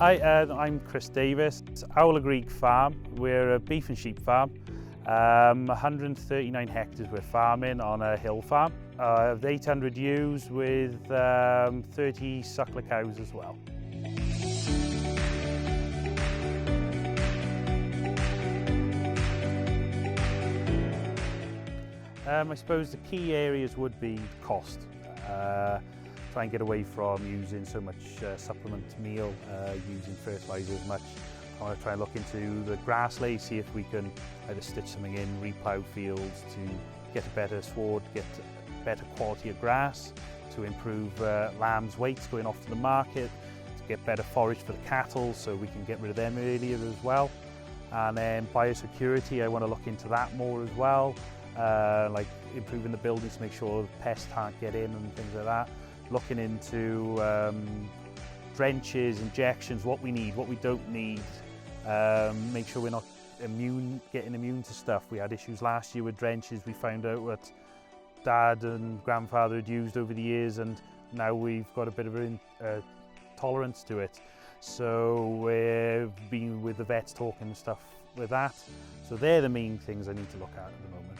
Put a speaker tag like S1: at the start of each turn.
S1: Hi, I'm Chris Davis. It's Awel-Y-Grug farm. We're a beef and sheep farm. 139 hectares we're farming on a hill farm. 800 ewes with 30 suckler cows as well. I suppose the key areas would be cost. Try and get away from using so much supplement meal, using fertiliser as much. I want to try and look into the grass lay, see if we can either stitch something in, replough fields to get a better sward, get a better quality of grass, to improve lambs' weights going off to the market, to get better forage for the cattle so we can get rid of them earlier as well. And then biosecurity, I want to look into that more as well, like improving the buildings to make sure pests can't get in and things like that. Looking into drenches, injections, what we need, what we don't need, make sure we're not getting immune to stuff. We had issues last year with drenches. We found out what Dad and Grandfather had used over the years, and now we've got a bit of a tolerance to it. So we've been with the vets talking and stuff with that. So they're the main things I need to look at the moment.